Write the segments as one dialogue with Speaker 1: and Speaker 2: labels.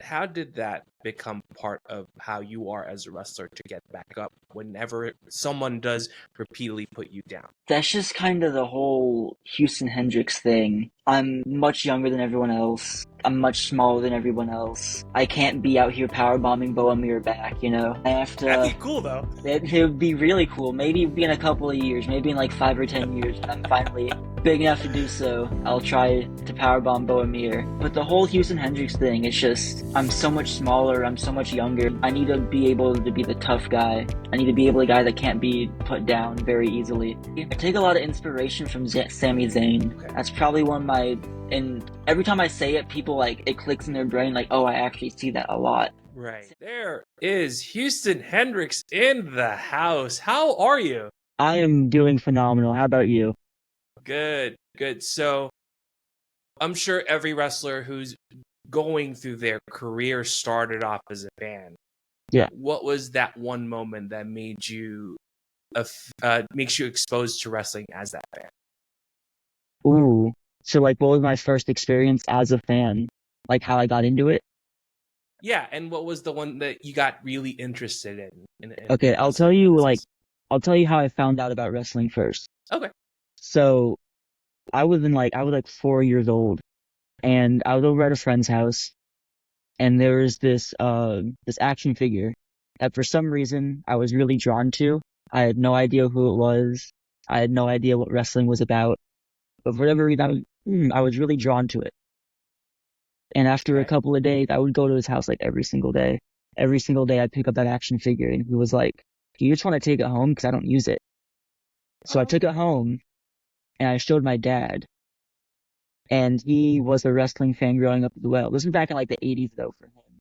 Speaker 1: how did that become part of how you are as a wrestler to get back up whenever someone does repeatedly put you down?
Speaker 2: That's just kind of the whole Houston Hendrix thing. I'm much younger than everyone else. I'm much smaller than everyone else. I can't be out here powerbombing Boa Mir back, you know? I have
Speaker 1: That'd
Speaker 2: to.
Speaker 1: be cool though.
Speaker 2: It would be really cool. Maybe in a couple of years, maybe in like 5 or 10 years, when I'm finally big enough to do so, I'll try to powerbomb Boa Mir. But the whole Houston Hendrix thing, it's just, I'm so much smaller, I'm so much younger. I need to be able to be the tough guy. I need to be able to be the guy that can't be put down very easily. I take a lot of inspiration from Sami Zayn.
Speaker 1: Okay.
Speaker 2: That's probably one of my, and every time I say it, people like, it clicks in their brain like, oh, I actually see that a lot.
Speaker 1: Right. There is Houston Hendrix in the house. How are you?
Speaker 2: I am doing phenomenal. How about you?
Speaker 1: Good. So I'm sure every wrestler who's going through their career started off as a fan.
Speaker 2: Yeah.
Speaker 1: What was that one moment that made you makes you exposed to wrestling as that fan?
Speaker 2: Ooh. So like, what was my first experience as a fan? Like how I got into it?
Speaker 1: Yeah, and what was the one that you got really interested in
Speaker 2: Okay, I'll tell
Speaker 1: wrestling
Speaker 2: you
Speaker 1: business?
Speaker 2: I'll tell you how I found out about wrestling first.
Speaker 1: Okay.
Speaker 2: So I was like 4 years old, and I was over at a friend's house, and there was this action figure that for some reason I was really drawn to. I had no idea who it was. I had no idea what wrestling was about, but for whatever reason I was really drawn to it. And after a
Speaker 1: Okay.
Speaker 2: couple of days, I would go to his house like every single day. Every single day I'd pick up that action figure, and he was like, "Do you just want to take it home? Because I don't use it." So I took it home, and I showed my dad. And he was a wrestling fan growing up as well. This was back in like the 80s though for him.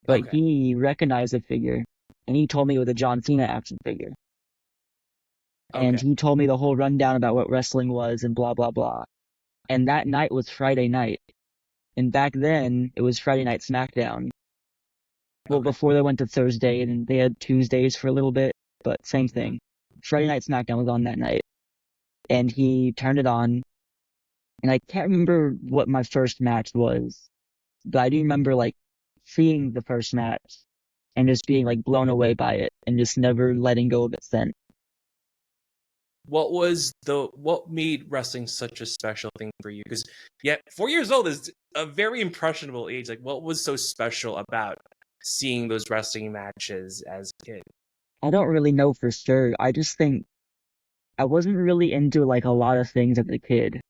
Speaker 2: But
Speaker 1: Okay.
Speaker 2: he recognized the figure, and he told me it was a John Cena action figure. And
Speaker 1: Okay.
Speaker 2: he told me the whole rundown about what wrestling was and blah, blah, blah. And that night was Friday night. And back then, it was Friday Night SmackDown. Well,
Speaker 1: Okay.
Speaker 2: before they went to Thursday, and they had Tuesdays for a little bit, but same thing. Friday Night SmackDown was on that night. And he turned it on, and I can't remember what my first match was, but I do remember like seeing the first match and just being like blown away by it and just never letting go of it then.
Speaker 1: What made wrestling such a special thing for you? Because 4 years old is a very impressionable age. Like, what was so special about seeing those wrestling matches as a kid?
Speaker 2: I don't really know for sure. I just think I wasn't really into like a lot of things as a kid.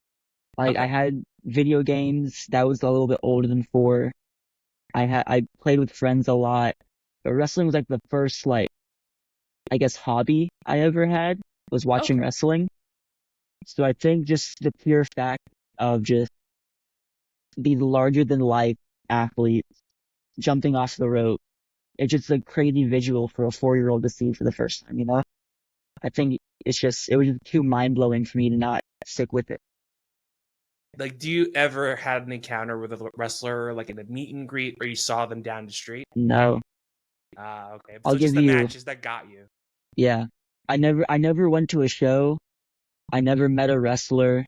Speaker 2: Like I
Speaker 1: Okay.
Speaker 2: had video games that was a little bit older than 4. I played with friends a lot, but wrestling was like the first like I guess hobby I ever had was watching
Speaker 1: Okay.
Speaker 2: wrestling. So I think just the pure fact of just these larger than life athletes jumping off the rope, it's just a crazy visual for a 4-year-old to see for the first time, you know? I think it was just too mind blowing for me to not stick with it.
Speaker 1: Like, do you ever had an encounter with a wrestler, like in a meet and greet, or you saw them down the street?
Speaker 2: No.
Speaker 1: Okay.
Speaker 2: I'll
Speaker 1: So just
Speaker 2: give
Speaker 1: the
Speaker 2: you
Speaker 1: matches that got you.
Speaker 2: Yeah. I never went to a show. I never met a wrestler,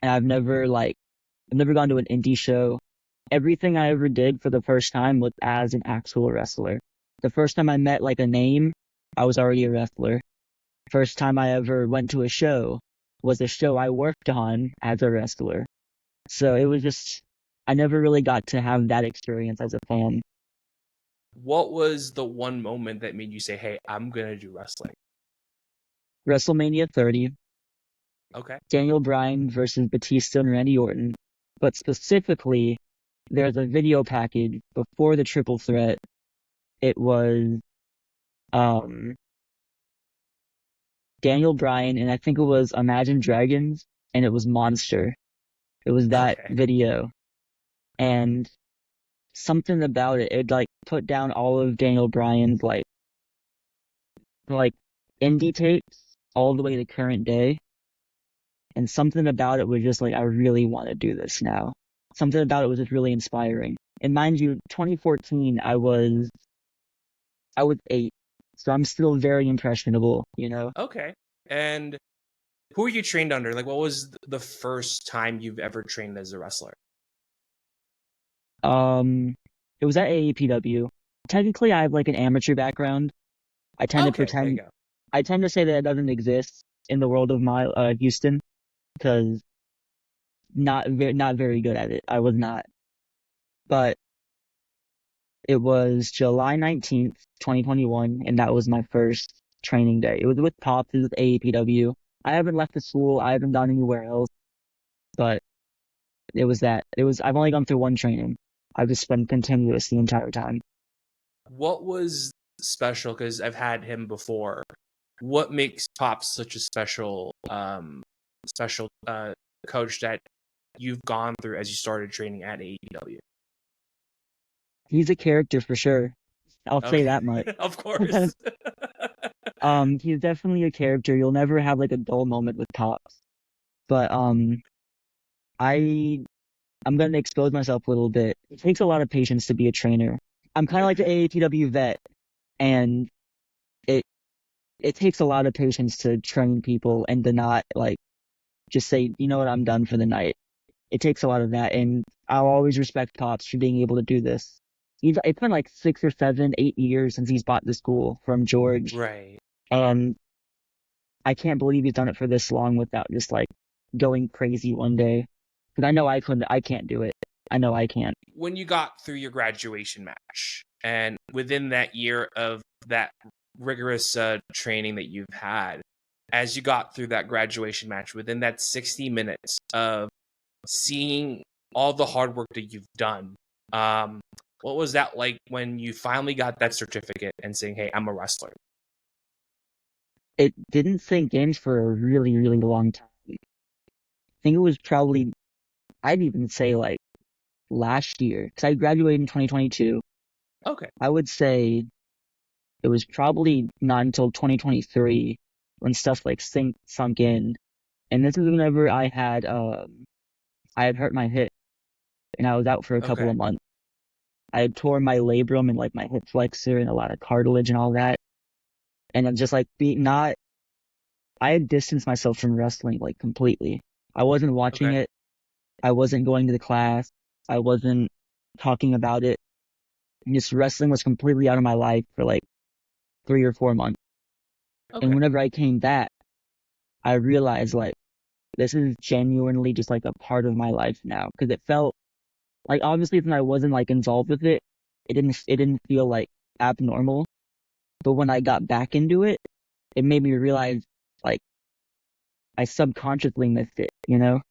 Speaker 2: and I've never gone to an indie show. Everything I ever did for the first time was as an actual wrestler. The first time I met like a name, I was already a wrestler. First time I ever went to a show was a show I worked on as a wrestler. So it was just, I never really got to have that experience as a fan.
Speaker 1: What was the one moment that made you say, "Hey, I'm gonna do wrestling"?
Speaker 2: WrestleMania 30,
Speaker 1: Okay.
Speaker 2: Daniel Bryan versus Batista and Randy Orton. But specifically, there's a video package before the triple threat. It was um Daniel Bryan, and I think it was Imagine Dragons, and it was Monster. It was that
Speaker 1: Okay.
Speaker 2: video. And something about it like put down all of Daniel Bryan's like indie tapes all the way to current day. And something about it was just like, I really want to do this now. Something about it was just really inspiring. And mind you, 2014, I was 8, so I'm still very impressionable, you know?
Speaker 1: Okay. And who are you trained under? Like, what was the first time you've ever trained as a wrestler?
Speaker 2: Um, It was at AAPW. Technically, I have like an amateur background. I tend to
Speaker 1: Okay, there you
Speaker 2: pretend.
Speaker 1: go.
Speaker 2: I tend to say that it doesn't exist in the world of my Houston because not very good at it. I was not. But it was July 19th, 2021, and that was my first training day. It was with Pops, it was with AAPW. I haven't left the school, I haven't gone anywhere else, but it was that. I've only gone through one training. I've just been continuous the entire time.
Speaker 1: What was special? Because I've had him before. What makes Pops such a special coach that you've gone through as you started training at AEW?
Speaker 2: He's a character for sure. I'll say
Speaker 1: Okay,
Speaker 2: that much.
Speaker 1: of course.
Speaker 2: He's definitely a character. You'll never have like a dull moment with Pops. But I'm gonna expose myself a little bit. It takes a lot of patience to be a trainer. I'm kind of like the AAPW vet, and it it takes a lot of patience to train people and to not like just say, you know what, I'm done for the night. It takes a lot of that, and I'll always respect Pops for being able to do this. It's been like 6 or 7, 8 years since he's bought the school from George,
Speaker 1: Right.
Speaker 2: and I can't believe he's done it for this long without just like going crazy one day. Because I know I can't do it. I know I can't.
Speaker 1: When you got through your graduation match, and within that year of that rigorous training that you've had, as you got through that graduation match, within that 60 minutes of seeing all the hard work that you've done, what was that like when you finally got that certificate and saying, hey, I'm a wrestler?
Speaker 2: It didn't sink in for a really, really long time. I think it was probably, I'd even say like last year, because I graduated in 2022.
Speaker 1: Okay.
Speaker 2: I would say it was probably not until 2023 when stuff like sunk in. And this is whenever I had hurt my hip and I was out for a couple
Speaker 1: Okay.
Speaker 2: of months. I had tore my labrum and like my hip flexor and a lot of cartilage and all that. And I'm just like I had distanced myself from wrestling like completely. I wasn't watching
Speaker 1: Okay.
Speaker 2: it. I wasn't going to the class. I wasn't talking about it. Just wrestling was completely out of my life for like 3 or 4 months.
Speaker 1: Okay.
Speaker 2: And whenever I came back, I realized like this is genuinely just like a part of my life now. Because it felt like obviously since I wasn't like involved with it, it didn't feel like abnormal. But when I got back into it, it made me realize like I subconsciously missed it, you know?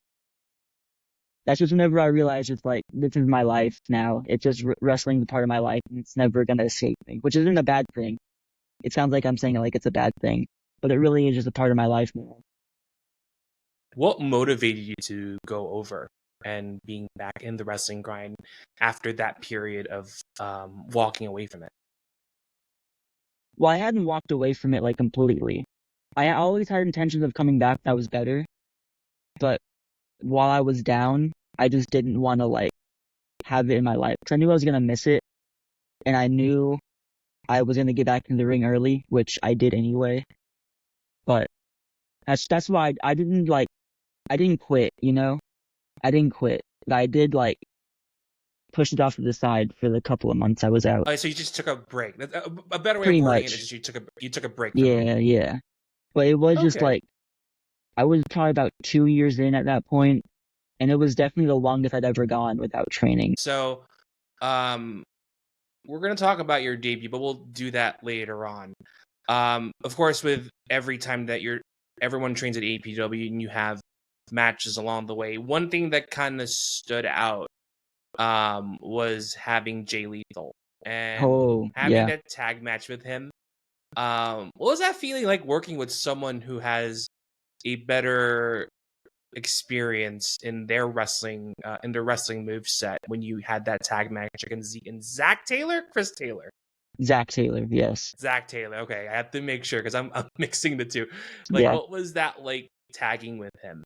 Speaker 2: That's just whenever I realized it's like, this is my life now. It's just wrestling is part of my life and it's never going to escape me, which isn't a bad thing. It sounds like I'm saying it like it's a bad thing, but it really is just a part of my life now.
Speaker 1: What motivated you to go over and being back in the wrestling grind after that period of walking away from it?
Speaker 2: Well, I hadn't walked away from it like completely. I always had intentions of coming back that was better, but while I was down, I just didn't want to like have it in my life because I knew I was going to miss it and I knew I was going to get back in the ring early, which I did anyway. But that's why I didn't quit, you know? I didn't quit. But I did like push it off to the side for the couple of months I was out.
Speaker 1: So you just took a break. A better way of
Speaker 2: Pretty
Speaker 1: wording it is
Speaker 2: much.
Speaker 1: just you took a break from it.
Speaker 2: Yeah. But it was just
Speaker 1: Okay.
Speaker 2: like I was probably about 2 years in at that point, and it was definitely the longest I'd ever gone without training.
Speaker 1: So we're going to talk about your debut, but we'll do that later on. Of course, with every time that everyone trains at APW and you have matches along the way, one thing that kind of stood out was having Jay Lethal and
Speaker 2: Oh,
Speaker 1: having
Speaker 2: yeah.
Speaker 1: that tag match with him. What was that feeling like working with someone who has a better experience in their wrestling move set when you had that tag match against Zeke and Chris Taylor?
Speaker 2: Zach Taylor, yes.
Speaker 1: Zach Taylor. Okay, I have to make sure because I'm mixing the two. Like,
Speaker 2: Yeah.
Speaker 1: what was that like tagging with him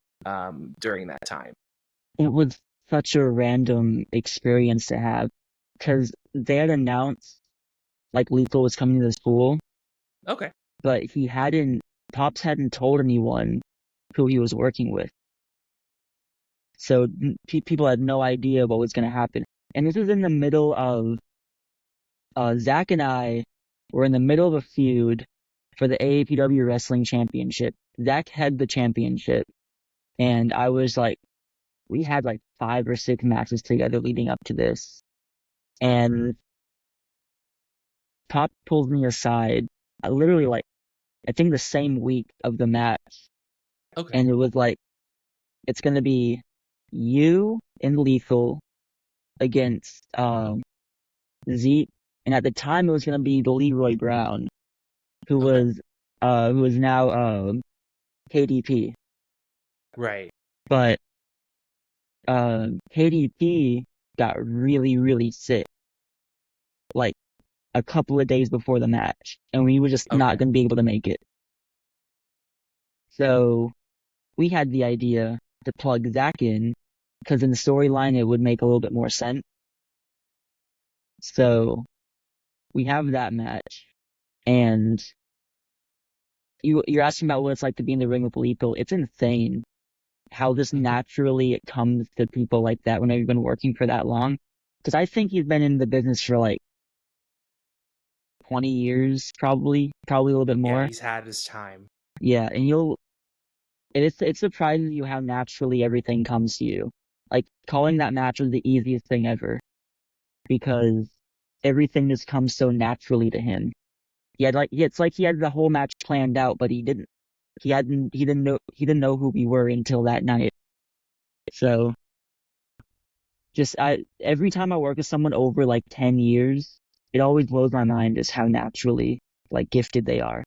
Speaker 1: during that time?
Speaker 2: It was such a random experience to have because they had announced like Lethal was coming to the school,
Speaker 1: Okay.
Speaker 2: but Pops hadn't told anyone who he was working with. So people had no idea what was going to happen. And this was in the middle of Zach and I were in the middle of a feud for the AAPW Wrestling Championship. Zach had the championship, and I was like, we had like 5 or 6 matches together leading up to this. And Pop pulls me aside, literally like, I think the same week of the match.
Speaker 1: Okay.
Speaker 2: And it was like, it's going to be you and Lethal against Zeke. And at the time, it was going to be the Leroy Brown, who was now KDP.
Speaker 1: Right.
Speaker 2: But KDP got really, really sick, like a couple of days before the match, and we were just not going to be able to make it. So we had the idea to plug Zach in, because in the storyline it would make a little bit more sense. So we have that match, and you're asking about what it's like to be in the ring with Lethal. It's insane how just naturally it comes to people like that when you've been working for that long. Because I think he's been in the business for like 20 years, probably a little bit more.
Speaker 1: Yeah, he's had his time.
Speaker 2: Yeah, and it surprises you how naturally everything comes to you. Like, calling that match was the easiest thing ever, because everything just comes so naturally to him. It's like he had the whole match planned out, but he didn't. He didn't know who we were until that night. So, every time I work with someone over like 10 years, it always blows my mind just how naturally like gifted they are,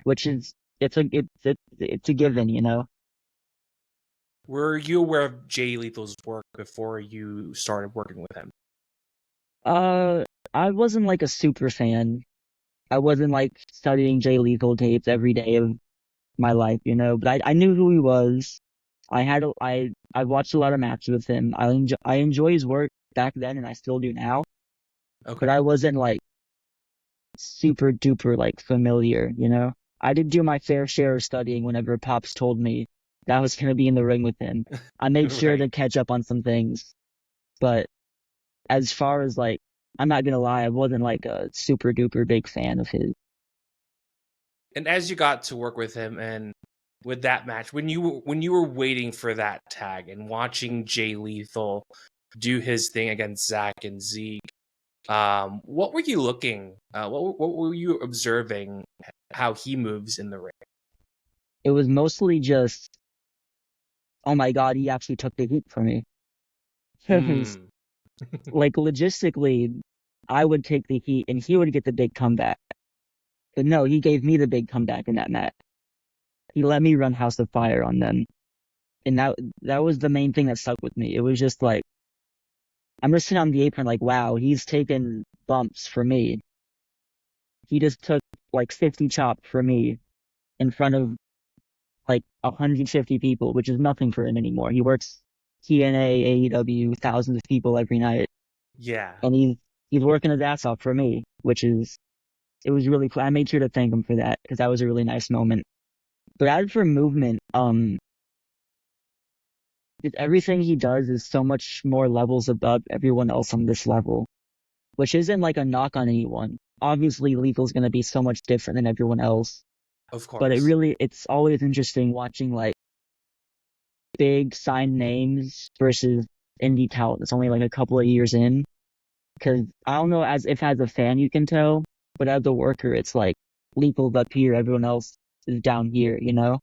Speaker 2: which is it's a given, you know.
Speaker 1: Were you aware of Jay Lethal's work before you started working with him?
Speaker 2: I wasn't like a super fan. I wasn't like studying Jay Lethal tapes every day of my life, you know. But I knew who he was. I watched a lot of matches with him. I enjoy his work back then, and I still do now.
Speaker 1: Okay.
Speaker 2: But I wasn't like super duper like familiar, you know. I did do my fair share of studying whenever Pops told me that I was gonna be in the ring with him. I made sure to catch up on some things. But as far as like, I'm not gonna lie, I wasn't like a super duper big fan of his.
Speaker 1: And as you got to work with him and with that match, when you were waiting for that tag and watching Jay Lethal do his thing against Zach and Zeke, what were you looking? What were you observing? How he moves in the ring?
Speaker 2: It was mostly just, oh my god, he actually took the heat for me. Like, logistically, I would take the heat and he would get the big comeback. But no, he gave me the big comeback in that match. He let me run House of Fire on them. And that was the main thing that stuck with me. It was just like, I'm just sitting on the apron like, wow, he's taken bumps for me. He just took like 50 chops for me in front of like 150 people, which is nothing for him anymore. He works TNA, AEW, thousands of people every night.
Speaker 1: Yeah.
Speaker 2: And he's working his ass off for me, it was really cool. I made sure to thank him for that, because that was a really nice moment. But as for movement, everything he does is so much more levels above everyone else on this level, which isn't like a knock on anyone. Obviously, Lethal's going to be so much different than everyone else.
Speaker 1: Of course.
Speaker 2: But it's always interesting watching like big signed names versus indie talent that's only like a couple of years in. Because I don't know if as a fan you can tell, but as a worker, it's like Lethal's up here, everyone else is down here, you know?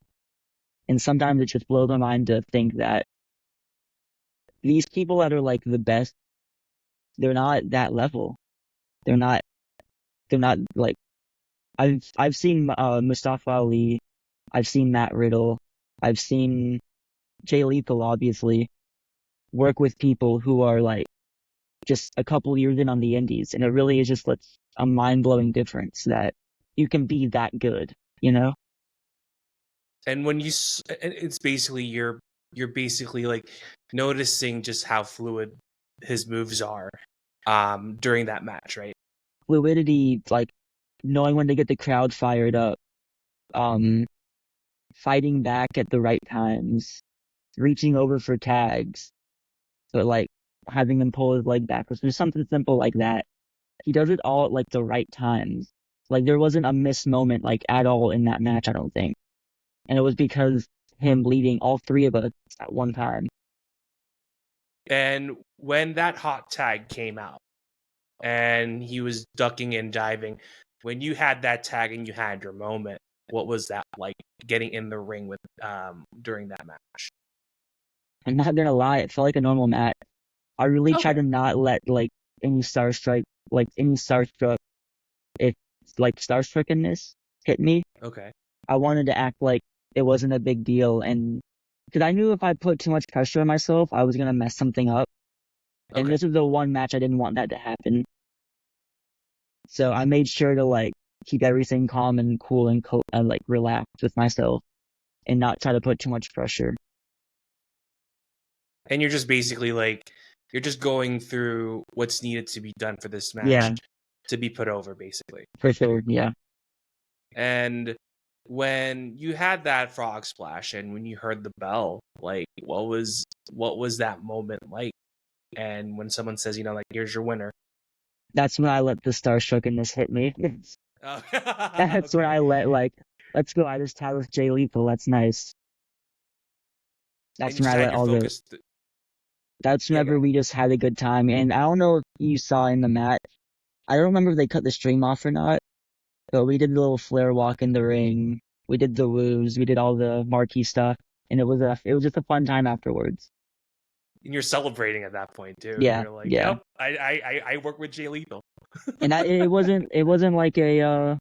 Speaker 2: And sometimes it just blows my mind to think that these people that are like the best, they're not that level. They're not like, I've seen Mustafa Ali, I've seen Matt Riddle, I've seen Jay Lethal obviously work with people who are like just a couple years in on the indies, and it really is just like a mind-blowing difference that you can be that good, you know?
Speaker 1: And when it's basically you're basically like noticing just how fluid his moves are during that match, right?
Speaker 2: Fluidity, like knowing when to get the crowd fired up, fighting back at the right times, reaching over for tags, but like having them pull his leg backwards. There's something simple like that. he does it all at like the right times. Like there wasn't a missed moment like at all in that match, I don't think. And it was because him leading all three of us at one time.
Speaker 1: And when that hot tag came out and he was ducking and diving, when you had that tag and you had your moment, what was that like getting in the ring with during that match?
Speaker 2: I'm not gonna lie, it felt like a normal match. I really tried to not let like any starstruck if like starstruckenness hit me.
Speaker 1: Okay.
Speaker 2: I wanted to act like it wasn't a big deal, and because I knew if I put too much pressure on myself, I was gonna mess something up. And
Speaker 1: Okay.
Speaker 2: this is the one match I didn't want that to happen. So I made sure to like keep everything calm and cool and like relaxed with myself and not try to put too much pressure.
Speaker 1: And you're just basically like you're just going through what's needed to be done for this match
Speaker 2: Yeah,
Speaker 1: to be put over, basically.
Speaker 2: for sure. Yeah.
Speaker 1: And when you had that frog splash and when you heard the bell, like what was that moment like? And when someone says, like, here's your winner.
Speaker 2: That's when I let the starstruckenness hit me.
Speaker 1: Oh,
Speaker 2: That's when I let like, let's go. I just tied with Jay Lethal. That's nice. That's when I let all the. That's whenever we just had a good time. And I don't know if you saw in the match. I don't remember if they cut the stream off or not. But we did the little flare walk in the ring. We did the woos. We did all the marquee stuff, and it was just a fun time afterwards.
Speaker 1: And you're celebrating at that point too.
Speaker 2: Yeah,
Speaker 1: You're like,
Speaker 2: yeah.
Speaker 1: yep, I work with Jay Lethal.
Speaker 2: And it wasn't like a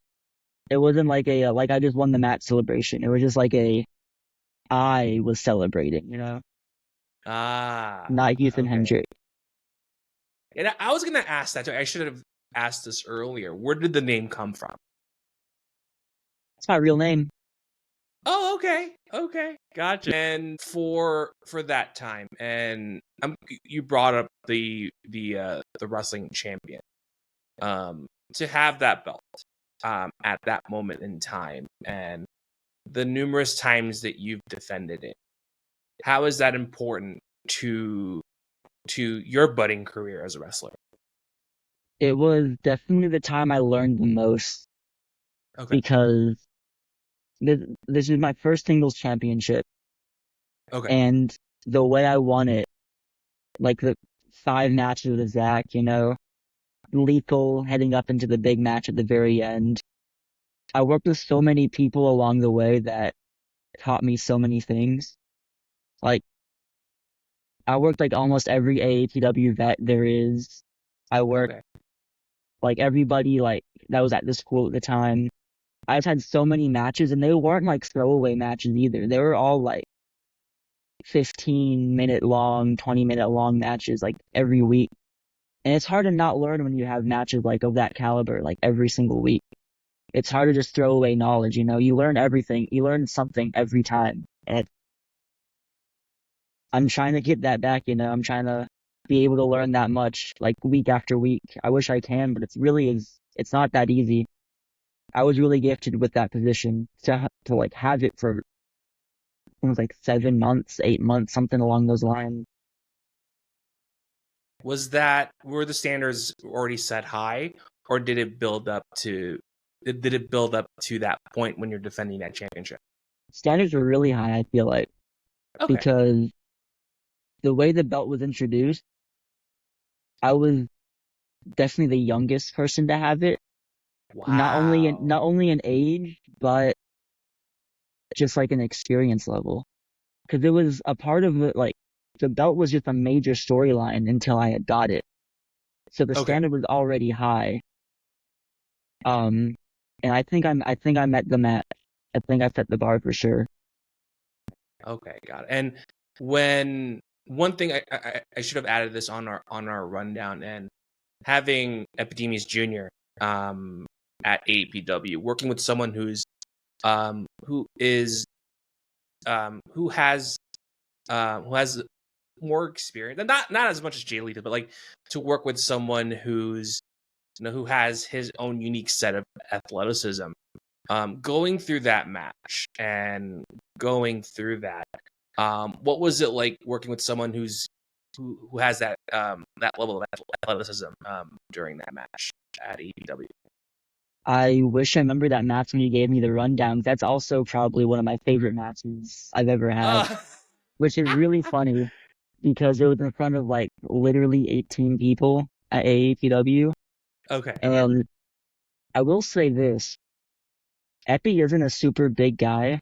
Speaker 2: like I just won the match celebration. It was just like I was celebrating, not Houston Hendrix.
Speaker 1: And I was gonna ask that too. I should have asked this earlier. Where did the name come from?
Speaker 2: It's my real name.
Speaker 1: Oh, okay, gotcha. And for that time, and you brought up the wrestling champion, to have that belt, at that moment in time, and the numerous times that you've defended it. How is that important to your budding career as a wrestler?
Speaker 2: It was definitely the time I learned the most.
Speaker 1: Okay.
Speaker 2: Because this is my first singles championship.
Speaker 1: Okay.
Speaker 2: And the way I won it, like the 5 matches with Zach, Lethal heading up into the big match at the very end. I worked with so many people along the way that taught me so many things. Like, I worked like almost every AAPW vet there is. I worked like everybody like that was at the school at the time. I've had so many matches, and they weren't like throwaway matches either. They were all like 15-minute long, 20-minute long matches like every week. And it's hard to not learn when you have matches like of that caliber like every single week. It's hard to just throw away knowledge, You learn everything. You learn something every time. And I'm trying to get that back, I'm trying to be able to learn that much like week after week. I wish I can, but it's not that easy. I was really gifted with that position to like have it for it was like 7 months, 8 months, something along those lines.
Speaker 1: Were the standards already set high, or did it build up to that point when you're defending that championship?
Speaker 2: Standards were really high, I feel like, because the way the belt was introduced, I was definitely the youngest person to have it.
Speaker 1: Wow.
Speaker 2: Not only in age, but just like an experience level. Because it was a part of it, like, the belt was just a major storyline until I had got it. So the standard was already high. And I think I met the match. I think I set the bar for sure. Okay,
Speaker 1: got it. And when one thing I should have added this on our rundown, and having Epidemius Jr. At AAPW, working with someone who has more experience, and not as much as Jay Lethal, but like to work with someone who has his own unique set of athleticism. Going through that match and going through that, what was it like working with someone who's who has that level of athleticism during that match at AAPW.
Speaker 2: I wish I remember that match when you gave me the rundown. That's also probably one of my favorite matches I've ever had, which is really funny because it was in front of like literally 18 people at AAPW.
Speaker 1: Okay.
Speaker 2: And I will say this, Epi isn't a super big guy.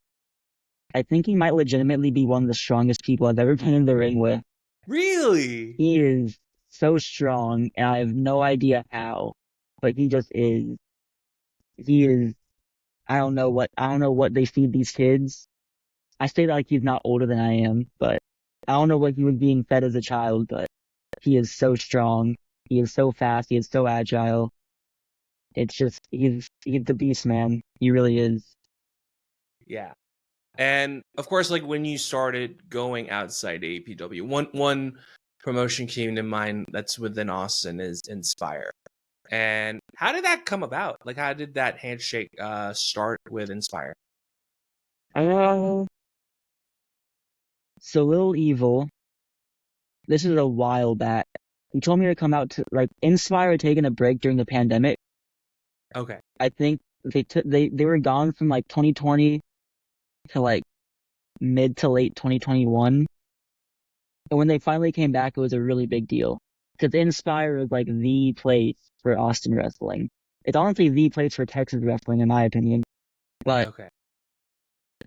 Speaker 2: I think he might legitimately be one of the strongest people I've ever been in the ring with.
Speaker 1: Really?
Speaker 2: He is so strong, and I have no idea how, but he just is. He is. I don't know what they feed these kids. I say that like he's not older than I am, but I don't know what he was being fed as a child, but he is so strong. He is so fast. He is so agile. It's just, he's the beast, man. He really is.
Speaker 1: Yeah. And of course, like when you started going outside AAPW, one promotion came to mind that's within Austin is Inspire. And how did that come about? Like, how did that handshake start with Inspire?
Speaker 2: So Lil Evil, this is a while back. He told me to come out to, like, Inspire had taken a break during the pandemic.
Speaker 1: Okay.
Speaker 2: I think they were gone from like 2020 to like mid to late 2021. And when they finally came back, it was a really big deal. Because Inspire is like the place for Austin wrestling. It's honestly the place for Texas wrestling, in my opinion. But
Speaker 1: Okay.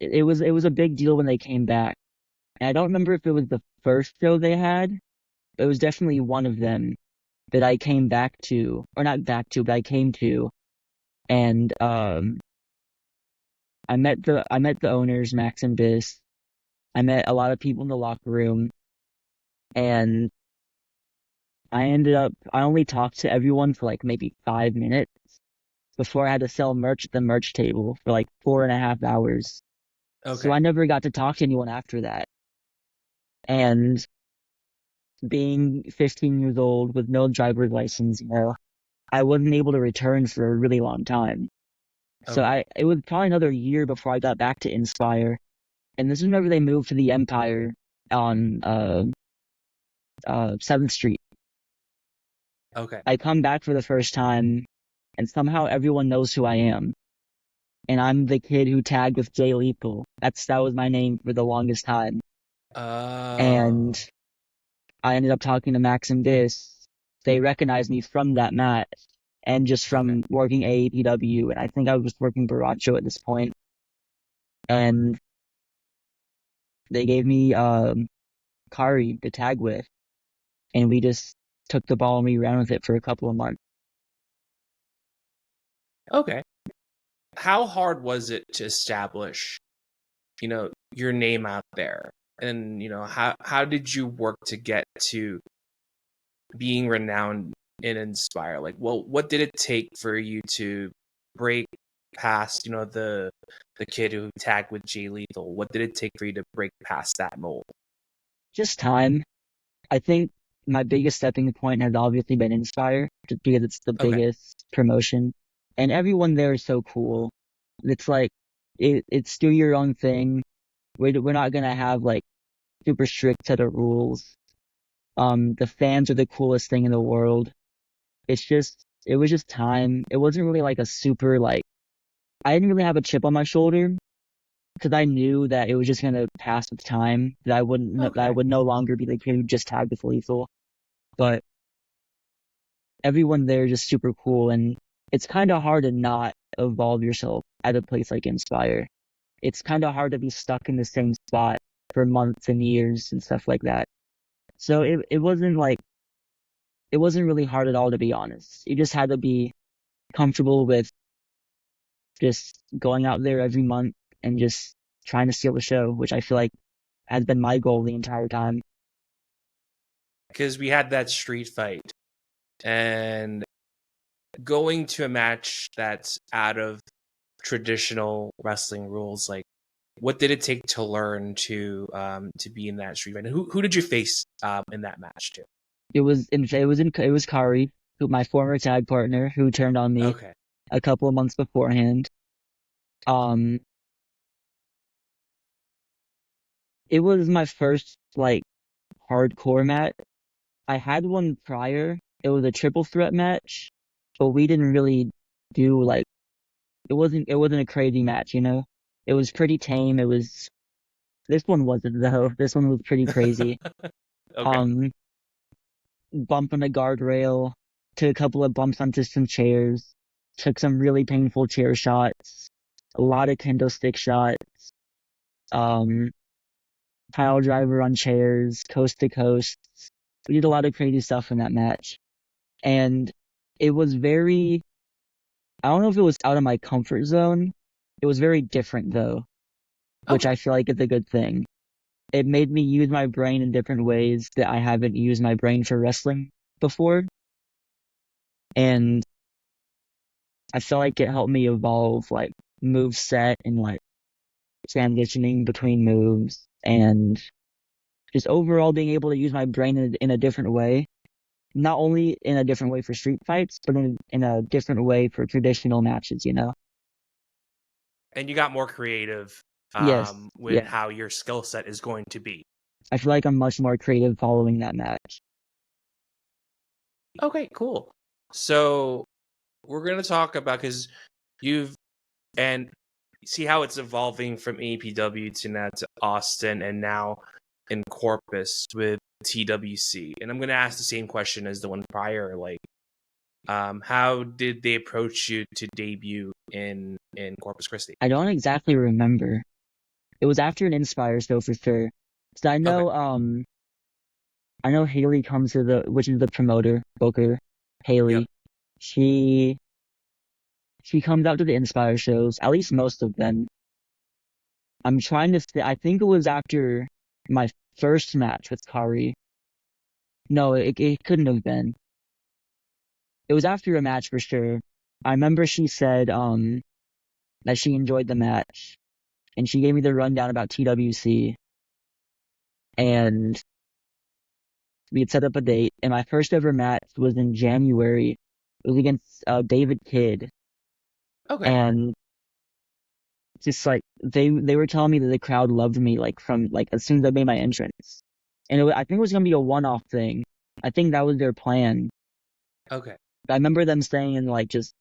Speaker 2: it was a big deal when they came back. And I don't remember if it was the first show they had. But it was definitely one of them that I came back to, or not back to, but I came to, and I met the owners, Max and Biss. I met a lot of people in the locker room, and I only talked to everyone for like maybe 5 minutes before I had to sell merch at the merch table for like 4.5 hours.
Speaker 1: Okay.
Speaker 2: So I never got to talk to anyone after that. And being 15 years old with no driver's license, I wasn't able to return for a really long time. So
Speaker 1: Okay.
Speaker 2: it was probably another year before I got back to Inspire. And this is whenever they moved to the Empire on 7th Street.
Speaker 1: Okay.
Speaker 2: I come back for the first time, and somehow everyone knows who I am. And I'm the kid who tagged with Jay Lethal. That was my name for the longest time. And I ended up talking to Max and Biss. They recognized me from that match, and just from working AAPW, and I think I was working Baracho at this point. And they gave me Kari to tag with, and we just took the ball and we ran with it for a couple of months.
Speaker 1: Okay. How hard was it to establish, your name out there? And, how did you work to get to being renowned and Inspire? Like, well, what did it take for you to break past, the kid who tagged with Jay Lethal? What did it take for you to break past that mold?
Speaker 2: Just time. I think my biggest stepping point has obviously been Inspire, just because it's the biggest promotion. And everyone there is so cool. It's like, it's do your own thing. We're not gonna have like super strict set of rules. The fans are the coolest thing in the world. It was just time. It wasn't really like a super like, I didn't really have a chip on my shoulder because I knew that it was just gonna pass with time. That I would no longer be the kid who just tagged with Lethal. But everyone there is just super cool, and it's kind of hard to not evolve yourself at a place like Inspire. It's kind of hard to be stuck in the same spot for months and years and stuff like that. So it wasn't really hard at all, to be honest. You just had to be comfortable with just going out there every month and just trying to steal the show, which I feel like has been my goal the entire time.
Speaker 1: Because we had that street fight, and going to a match that's out of traditional wrestling rules, like, what did it take to learn to be in that street fight? And who did you face in that match too?
Speaker 2: It was Kari, my former tag partner, who turned on me a couple of months beforehand. It was my first like hardcore match I had one prior. It was a triple threat match, but we didn't really do like it wasn't a crazy match, you know. It was pretty tame. This one wasn't though. This one was pretty crazy.
Speaker 1: Okay.
Speaker 2: Bump on a guardrail, took a couple of bumps onto some chairs, took some really painful chair shots, a lot of kendo stick shots, um, pile driver on chairs, coast to coast. We did a lot of crazy stuff in that match. And it was I don't know if it was out of my comfort zone. It was very different though, which
Speaker 1: Okay.
Speaker 2: I feel like is a good thing. It made me use my brain in different ways that I haven't used my brain for wrestling before. And I feel like it helped me evolve like move set and like transitioning between moves and just overall being able to use my brain in a different way. Not only in a different way for street fights, but in a different way for traditional matches, you know?
Speaker 1: And you got more creative
Speaker 2: Yes.
Speaker 1: with
Speaker 2: Yeah.
Speaker 1: how your skill set is going to be.
Speaker 2: I feel like I'm much more creative following that match.
Speaker 1: Okay, cool. So we're gonna talk about because you've and see how it's evolving from AAPW to now to Austin and now in Corpus with TWC. And I'm gonna ask the same question as the one prior. Like, how did they approach you to debut in Corpus Christi?
Speaker 2: I don't exactly remember. It was after an Inspire show for sure. So
Speaker 1: Okay.
Speaker 2: I know Haley comes to which is the promoter, Booker,
Speaker 1: Yep.
Speaker 2: Haley. She comes out to the Inspire shows, at least most of them. I'm trying to I think it was after my first match with Kari. No, it couldn't have been. It was after a match for sure. I remember she said that she enjoyed the match and she gave me the rundown about TWC and we had set up a date and my first ever match was in January. It was against David Kidd
Speaker 1: Okay.
Speaker 2: and just like they were telling me that the crowd loved me like from like as soon as I made my entrance. And I think it was gonna be a one-off thing. I think that was their plan.
Speaker 1: Okay.
Speaker 2: I remember them saying like just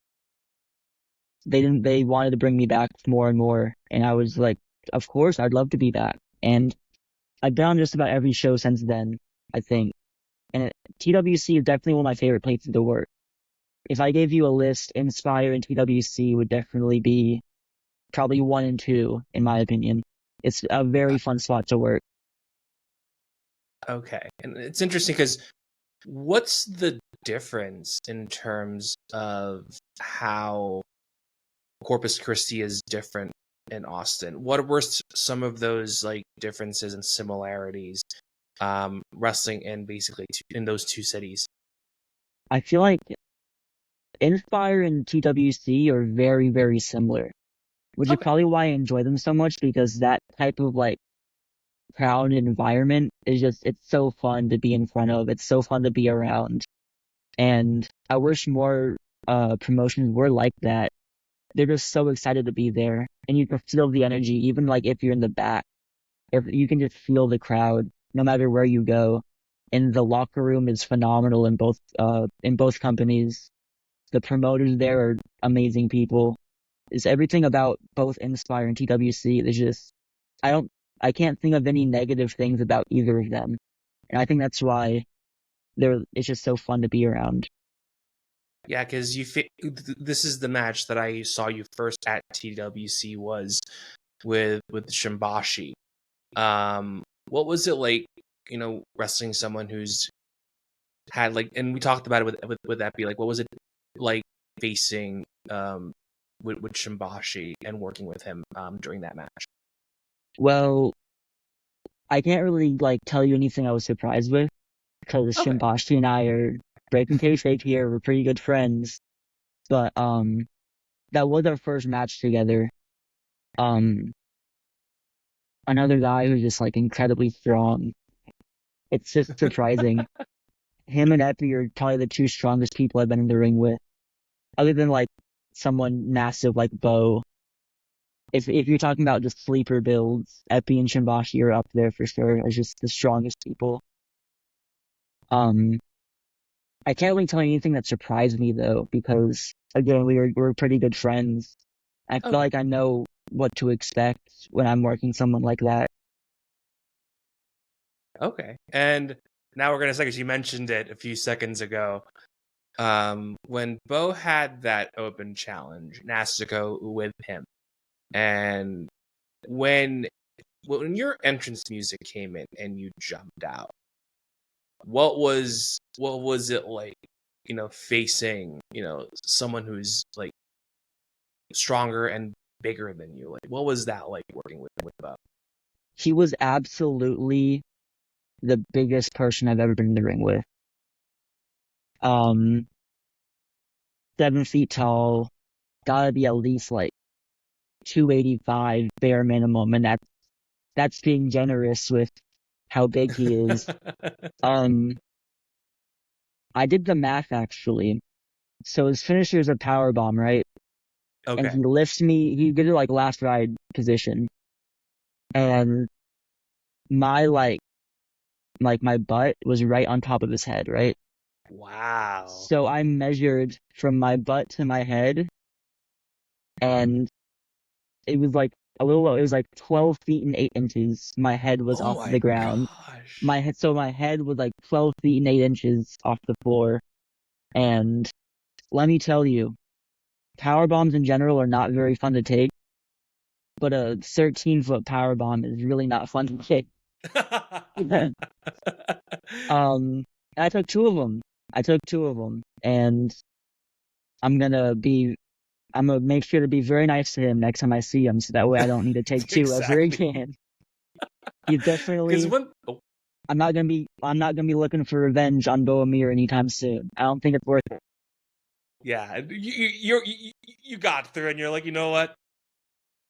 Speaker 2: they wanted to bring me back more and more and I was like, of course I'd love to be back. And I've been on just about every show since then, I think. And TWC is definitely one of my favorite places to work. If I gave you a list, Inspire and TWC would definitely be probably 1 and 2 in my opinion. It's a very fun spot to work.
Speaker 1: Okay. And it's interesting because what's the difference in terms of how Corpus Christi is different in Austin? What were some of those like differences and similarities wrestling in basically in those two cities?
Speaker 2: I feel like Inspire and TWC are very, very similar, which is
Speaker 1: Okay.
Speaker 2: probably why I enjoy them so much because that type of like crowd environment is it's so fun to be in front of. It's so fun to be around. And I wish more promotions were like that. They're just so excited to be there. And you can feel the energy, even like if you're in the back. If you can just feel the crowd no matter where you go. And the locker room is phenomenal in both companies. The promoters there are amazing people. It's everything about both Inspire and TWC. There's just I can't think of any negative things about either of them. And I think that's why it's just so fun to be around.
Speaker 1: Yeah, because this is the match that I saw you first at TWC was with Shimbashi. What was it like, wrestling someone who's had like, and we talked about it with that be like, what was it like facing with Shimbashi and working with him during that match?
Speaker 2: Well, I can't really like tell you anything I was surprised with because
Speaker 1: Okay.
Speaker 2: Shimbashi and I are breaking kayfabe here. We're pretty good friends, but that was our first match together. Another guy who's just like incredibly strong. It's just surprising. Him and Epi are probably the two strongest people I've been in the ring with, other than like someone massive like Bo. If you're talking about just sleeper builds, Epi and Shimbashi are up there for sure as just the strongest people. I can't really tell you anything that surprised me though, because again, we're pretty good friends. I feel
Speaker 1: Okay.
Speaker 2: like I know what to expect when I'm working someone like that.
Speaker 1: Okay. And now we're gonna say, because you mentioned it a few seconds ago, when Bo had that open challenge, and asked to go with him, and when your entrance music came in and you jumped out, what was it like? Facing someone who's like stronger and bigger than you. Like, what was that like working with Bo?
Speaker 2: He was absolutely the biggest person I've ever been in the ring with. 7 feet tall, gotta be at least like 285 bare minimum, and that's being generous with how big he is. I did the math actually. So his finisher is a power bomb, right? And
Speaker 1: Okay.
Speaker 2: he lifts me. He did it like last ride position, and my my butt was right on top of his head, right?
Speaker 1: Wow.
Speaker 2: So I measured from my butt to my head, and it was like a little low. It was like 12 feet and 8 inches. My head was
Speaker 1: Oh
Speaker 2: off
Speaker 1: my
Speaker 2: the ground.
Speaker 1: gosh.
Speaker 2: My head was like 12 feet and 8 inches off the floor. And let me tell you, power bombs in general are not very fun to take, but a 13-foot power bomb is really not fun to take. I took two of them. And I'm gonna make sure to be very nice to him next time I see him, so that way I don't need to take two ever
Speaker 1: Exactly.
Speaker 2: again. He's
Speaker 1: Because
Speaker 2: definitely.
Speaker 1: when
Speaker 2: I'm not gonna be looking for revenge on Boamir anytime soon. I don't think it's worth it.
Speaker 1: yeah, you got through, and you're like, you know what?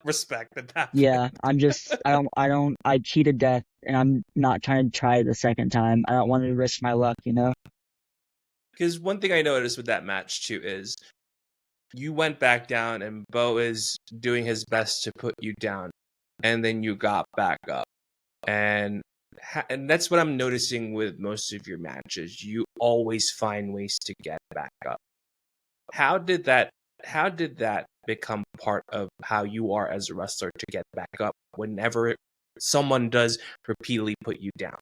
Speaker 1: Respect that.
Speaker 2: Yeah, I cheated death, and I'm not trying to try it the second time. I don't want to risk my luck, you know?
Speaker 1: Because one thing I noticed with that match too is you went back down, and Bo is doing his best to put you down, and then you got back up, and that's what I'm noticing with most of your matches. You always find ways to get back up. How did that become part of how you are as a wrestler, to get back up whenever someone does repeatedly put you down?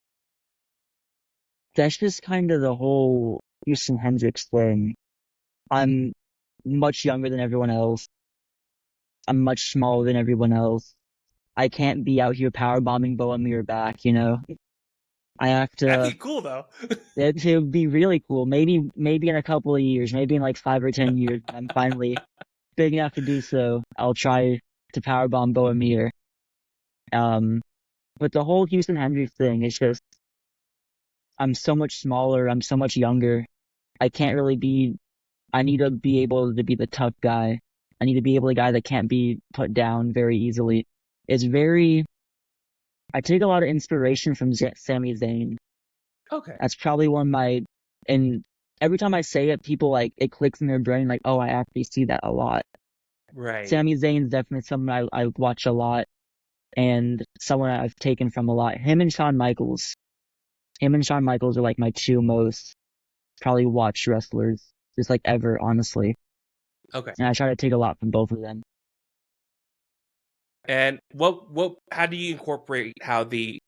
Speaker 2: That's just kind of the whole Houston Hendrix thing. I'm much younger than everyone else. I'm much smaller than everyone else. I can't be out here power bombing Boamir back, you know? I have
Speaker 1: That'd
Speaker 2: to.
Speaker 1: be cool though.
Speaker 2: It would be really cool. Maybe in a couple of years, maybe in like 5 or 10 years, I'm finally big enough to do so. I'll try to powerbomb Boamir. But the whole Houston Hendrix thing is just, I'm so much smaller. I'm so much younger. I can't really be. I need to be able to be the tough guy. I need to be able to be the guy that can't be put down very easily. It's very. I take a lot of inspiration from Sami Zayn.
Speaker 1: Okay.
Speaker 2: That's probably one of my, and every time I say it, people like, it clicks in their brain like, oh, I actually see that a lot.
Speaker 1: Right.
Speaker 2: Sami Zayn's definitely someone I watch a lot, and someone I've taken from a lot. Him and Shawn Michaels are like my two most probably watched wrestlers, just like ever, honestly.
Speaker 1: Okay.
Speaker 2: And I try to take a lot from both of them.
Speaker 1: And how do you incorporate how they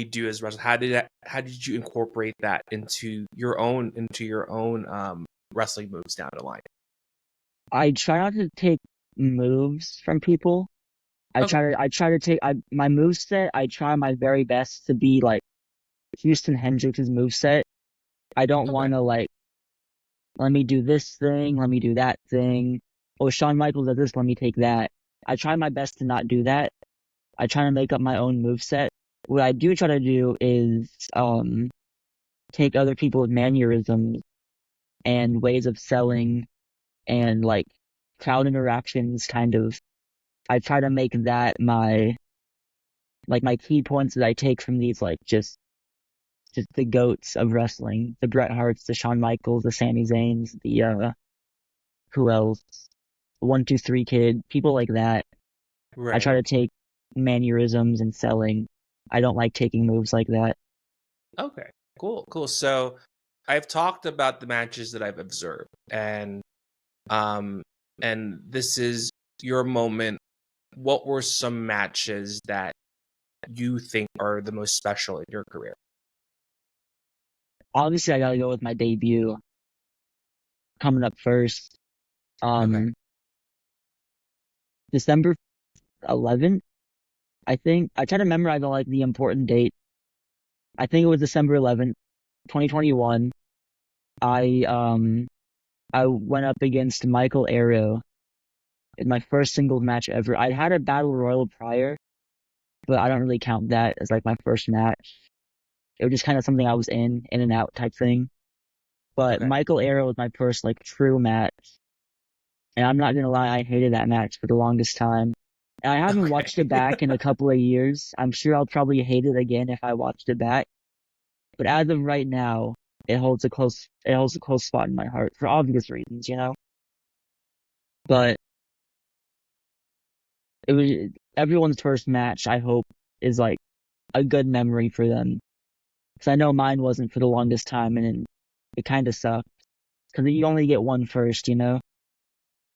Speaker 1: do as wrestlers? How did you incorporate that into your own wrestling moves down the line?
Speaker 2: I try not to take moves from people.
Speaker 1: Okay.
Speaker 2: I try to take my moveset. I try my very best to be like Houston Hendrix's moveset. I don't
Speaker 1: Okay.
Speaker 2: want to like, let me do this thing, let me do that thing. Oh, Shawn Michaels does this, let me take that. I try my best to not do that. I try to make up my own moveset. What I do try to do is take other people's mannerisms and ways of selling and like crowd interactions kind of. I try to make that my key points that I take from these like just the goats of wrestling, the Bret Harts, the Shawn Michaels, the Sami Zayns, the who else? 1-2-3 Kid, people like that. I try
Speaker 1: Right.
Speaker 2: to take mannerisms and selling. I don't like taking moves like that.
Speaker 1: Okay. Cool. So I've talked about the matches that I've observed, um, and this is your moment. What were some matches that you think are the most special in your career?
Speaker 2: Obviously, I gotta go with my debut coming up first.
Speaker 1: Okay.
Speaker 2: December 11th, I think. I try to memorize all, like, the important date. I think it was December 11th, 2021. I went up against Michael Arrow in my first singles match ever. I had a battle royal prior, but I don't really count that as like my first match. It was just kind of something I was in and out type thing. But
Speaker 1: Okay.
Speaker 2: Michael Arrow was my first like true match, and I'm not gonna lie, I hated that match for the longest time. And I haven't
Speaker 1: Okay.
Speaker 2: watched it back in a couple of years. I'm sure I'll probably hate it again if I watched it back. But as of right now, it holds a close spot in my heart for obvious reasons, you know. But it was everyone's first match. I hope is like a good memory for them, because I know mine wasn't for the longest time, and it kind of sucked because you only get one first, you know.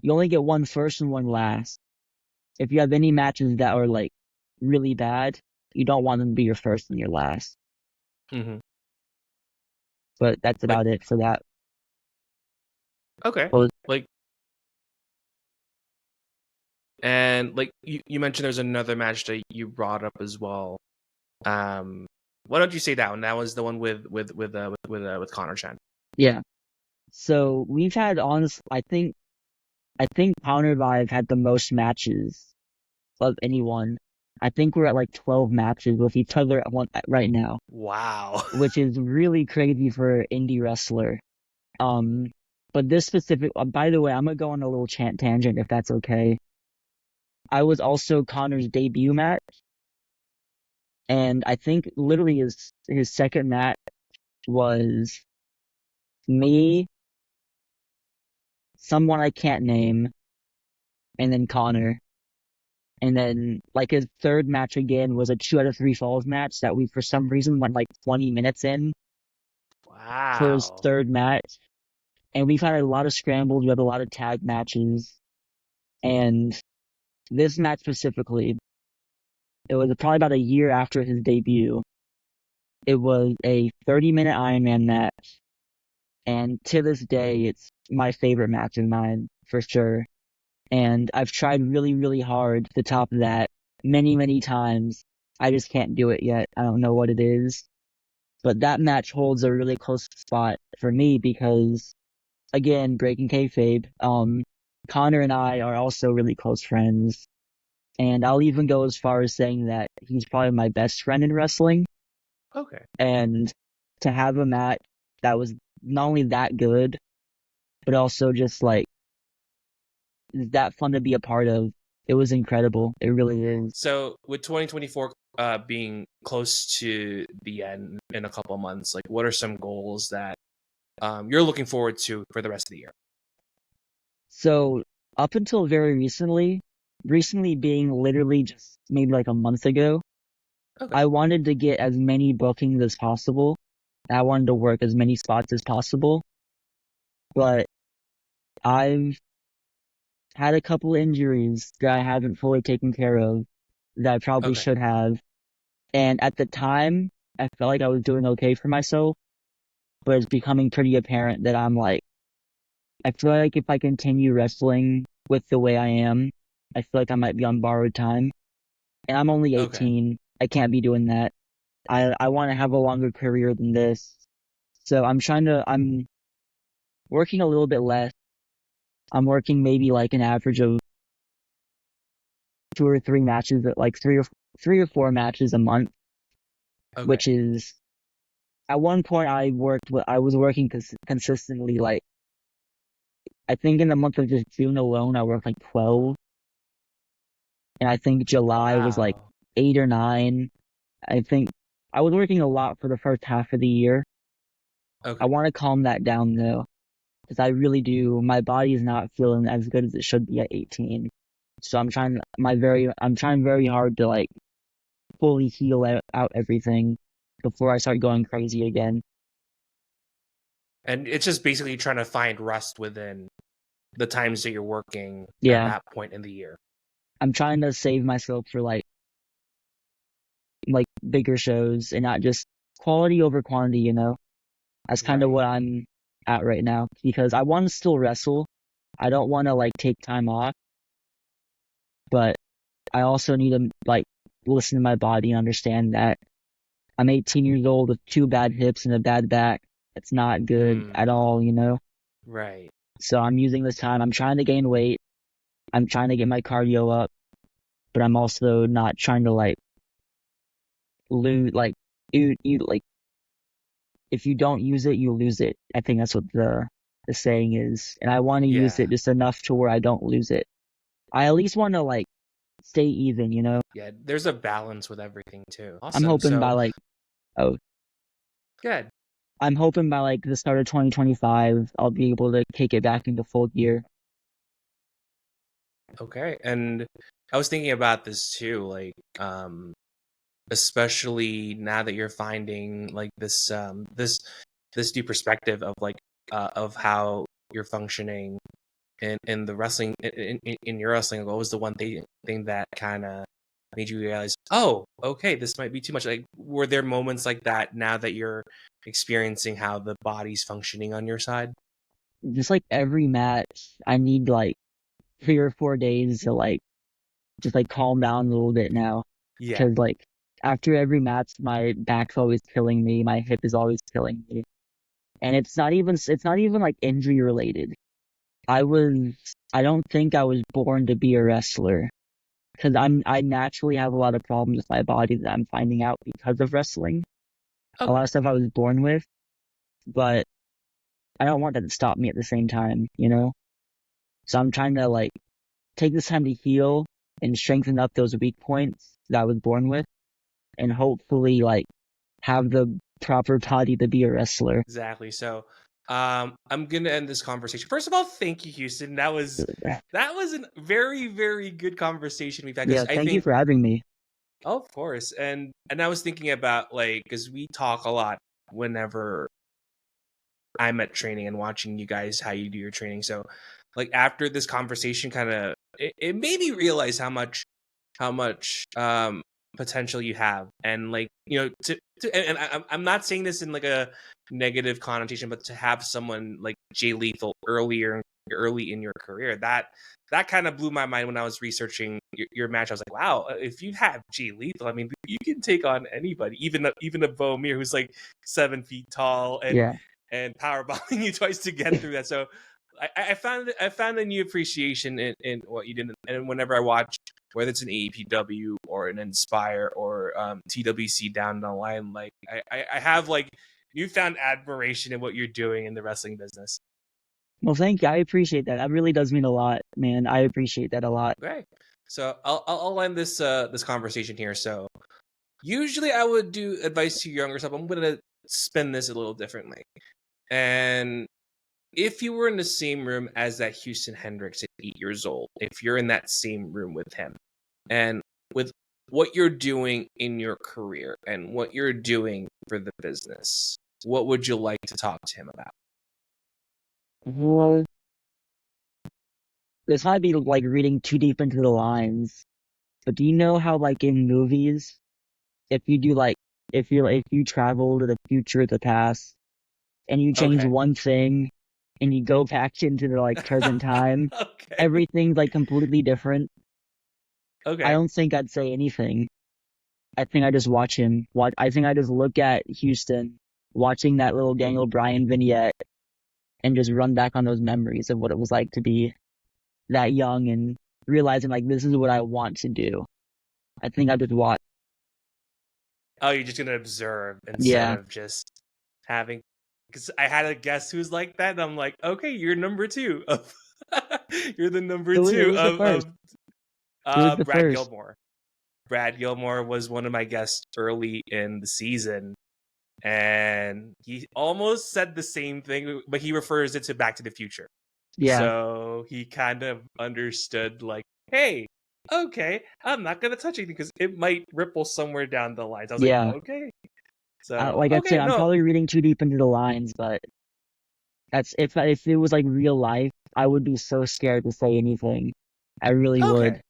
Speaker 2: You only get one first and one last. If you have any matches that are like really bad, you don't want them to be your first and your last.
Speaker 1: hmm
Speaker 2: But that's
Speaker 1: Like,
Speaker 2: about it for that.
Speaker 1: okay.
Speaker 2: Well,
Speaker 1: Like, and like you mentioned, there's another match that you brought up as well. Um, why don't you say that one? That was the one with Connor Chen.
Speaker 2: yeah. So we've had I think Counter Vibe had the most matches of anyone. I think we're at like 12 matches with each other right now,
Speaker 1: Wow.
Speaker 2: which is really crazy for an indie wrestler. Um, but this specific, by the way, I'm gonna go on a little tangent if that's okay. I was also Connor's debut match, and I think literally his second match was me, someone I can't name, and then Connor. And then like his third match again was a 2 out of 3 falls match that we for some reason went like 20 minutes in for his
Speaker 1: Wow.
Speaker 2: third match. And we've had a lot of scrambles, we had a lot of tag matches, and this match specifically, it was probably about a year after his debut. It was a 30-minute Iron Man match, and to this day, it's my favorite match of mine, for sure. And I've tried really, really hard to top that many, many times. I just can't do it yet. I don't know what it is. But that match holds a really close spot for me because, again, breaking kayfabe, Connor and I are also really close friends. And I'll even go as far as saying that he's probably my best friend in wrestling.
Speaker 1: Okay.
Speaker 2: And to have a match that was not only that good, but also just like that fun to be a part of, it was incredible. It really is.
Speaker 1: So with 2024 being close to the end in a couple of months, like what are some goals that you're looking forward to for the rest of the year?
Speaker 2: So up until very recently being literally just maybe like a month ago,
Speaker 1: Okay.
Speaker 2: I wanted to get as many bookings as possible. I wanted to work as many spots as possible, but I've had a couple injuries that I haven't fully taken care of that I probably
Speaker 1: Okay.
Speaker 2: should have. And at the time, I felt like I was doing okay for myself, but it's becoming pretty apparent that I'm like, I feel like if I continue wrestling with the way I am, I feel like I might be on borrowed time. And I'm only
Speaker 1: Okay.
Speaker 2: 18. I can't be doing that. I want to have a longer career than this. So I'm working a little bit less. I'm working maybe like an average of 2 or 3 matches, like 3 or 4 matches a month,
Speaker 1: Okay.
Speaker 2: which is, at one point I was working consistently, like, I think in the month of just June alone, I worked like 12. And I think July was like
Speaker 1: Wow.
Speaker 2: 8 or 9. I think I was working a lot for the first half of the year. I
Speaker 1: Okay.
Speaker 2: want to calm that down though, because I really do. My body is not feeling as good as it should be at 18. So I'm trying very hard to like fully heal out everything before I start going crazy again.
Speaker 1: And it's just basically trying to find rest within the times that you're working at
Speaker 2: Yeah.
Speaker 1: that point in the year.
Speaker 2: I'm trying to save myself for like bigger shows and not just quality over quantity, you know? That's kind of
Speaker 1: Right.
Speaker 2: what I'm at right now because I want to still wrestle. I don't want to like take time off, but I also need to like listen to my body and understand that I'm 18 years old with 2 bad hips and a bad back. It's not good at all, you know?
Speaker 1: Right.
Speaker 2: So I'm using this time. I'm trying to gain weight. I'm trying to get my cardio up, but I'm also not trying to like lose like you like if you don't use it, you lose it. I think that's what the saying is, and I want to use
Speaker 1: Yeah.
Speaker 2: it just enough to where I don't lose it. I at least want to like stay even, you know.
Speaker 1: Yeah, there's a balance with everything too.
Speaker 2: I'm
Speaker 1: Awesome.
Speaker 2: hoping by
Speaker 1: So
Speaker 2: like
Speaker 1: good.
Speaker 2: I'm hoping by like the start of 2025, I'll be able to kick it back into full gear.
Speaker 1: Okay. And I was thinking about this too, like especially now that you're finding like this new perspective of like of how you're functioning in the wrestling in your wrestling. What was the one thing that kind of made you realize, oh, okay, this might be too much? Like, were there moments like that now that you're experiencing how the body's functioning on your side?
Speaker 2: Just like every match, I need like 3 or 4 days to like just like calm down a little bit now.
Speaker 1: Yeah.
Speaker 2: Because like after every match, my back's always killing me, my hip is always killing me, and it's not even like injury related. I don't think I was born to be a wrestler because I naturally have a lot of problems with my body that I'm finding out because of wrestling. A lot
Speaker 1: Okay.
Speaker 2: of stuff I was born with, but I don't want that to stop me at the same time, you know? So I'm trying to like take this time to heal and strengthen up those weak points that I was born with and hopefully like have the proper body to be a wrestler.
Speaker 1: Exactly. So I'm gonna end this conversation. First of all, thank you, Houston. That was a very, very good conversation we've had,
Speaker 2: Yeah,
Speaker 1: because I
Speaker 2: thank you
Speaker 1: think,
Speaker 2: for having me.
Speaker 1: oh, of course. And I was thinking about, like, because we talk a lot whenever I'm at training and watching you guys how you do your training. So like after this conversation kind of it made me realize how much potential you have. And like, and I'm not saying this in like a negative connotation, but to have someone like Jay Lethal early in your career, that kind of blew my mind when I was researching your match. I was like, wow, if you have Jay Lethal, I mean, you can take on anybody, even a Bo Mir who's like 7 feet tall
Speaker 2: Yeah.
Speaker 1: and power bombing you twice to get through that. So I found a new appreciation in what you did. And whenever I watch, whether it's an AAPW or an Inspire or TWC down the line, like I have like newfound admiration in what you're doing in the wrestling business.
Speaker 2: Well, thank you. I appreciate that. That really does mean a lot, man. I appreciate that a lot.
Speaker 1: Great. So I'll end this conversation here. So usually I would do advice to younger stuff. I'm gonna spin this a little differently. And if you were in the same room as that Houston Hendrix at 8 years old, if you're in that same room with him, and with what you're doing in your career and what you're doing for the business, what would you like to talk to him about?
Speaker 2: Well, this might be like reading too deep into the lines, but do you know how like in movies, if you do like if you travel to the future or the past and you change
Speaker 1: Okay.
Speaker 2: one thing and you go back into the like present time,
Speaker 1: Okay.
Speaker 2: everything's like completely different. I
Speaker 1: Okay.
Speaker 2: don't think I'd say anything. I think I just watch him. I think I just look at Houston, watching that little Daniel Bryan vignette, and just run back on those memories of what it was like to be that young and realizing like this is what I want to do. I think I just watch.
Speaker 1: Oh, you're just gonna observe instead
Speaker 2: Yeah,
Speaker 1: of just having. Because I had a guest who's like that, and I'm like, okay, you're number two of. You're the number
Speaker 2: it
Speaker 1: two
Speaker 2: was the first.
Speaker 1: of
Speaker 2: It was the
Speaker 1: Brad
Speaker 2: first.
Speaker 1: Gilmore. Brad Gilmore was one of my guests early in the season, and he almost said the same thing, but he refers it to Back to the Future.
Speaker 2: Yeah,
Speaker 1: So he kind of understood, like, hey, okay, I'm not gonna touch anything because it might ripple somewhere down the lines. I was like,
Speaker 2: yeah.
Speaker 1: okay. So
Speaker 2: Like I said,
Speaker 1: okay,
Speaker 2: I'm
Speaker 1: no,
Speaker 2: probably reading too deep into the lines, but That's if it was like real life, I would be so scared to say anything. I really would.
Speaker 1: Okay.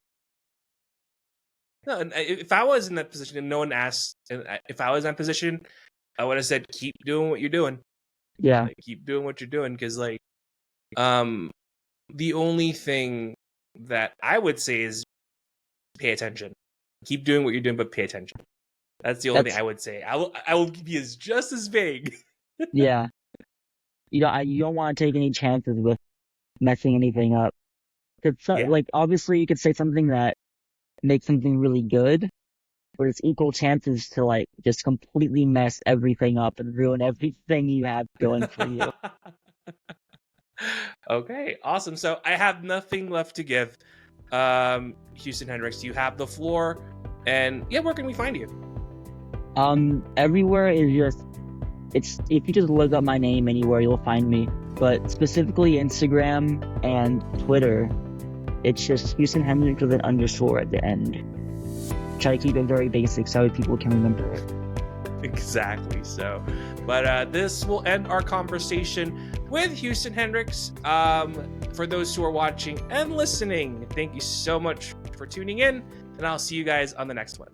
Speaker 1: No, and if I was in that position and no one asked, and if I was in that position, I would have said, "Keep doing what you're doing.
Speaker 2: Yeah,
Speaker 1: Like, keep doing what you're doing." Because like, the only thing that I would say is pay attention. Keep doing what you're doing, but pay attention. That's the only thing
Speaker 2: that's
Speaker 1: I would say. I will be just as vague.
Speaker 2: yeah. You don't want to take any chances with messing anything up. 'Cause
Speaker 1: Yeah.
Speaker 2: like obviously you could say something that makes something really good, but it's equal chances to like just completely mess everything up and ruin everything you have going for you.
Speaker 1: Okay, awesome. So I have nothing left to give. Houston Hendrix, you have the floor. And yeah, where can we find you?
Speaker 2: Everywhere is just it's if you just look up my name anywhere, you'll find me. But specifically Instagram and Twitter, it's just Houston Hendrix with an underscore at the end. Try to keep it very basic so people can remember it.
Speaker 1: Exactly. So, but this will end our conversation with Houston Hendrix. For those who are watching and listening, thank you so much for tuning in, and I'll see you guys on the next one.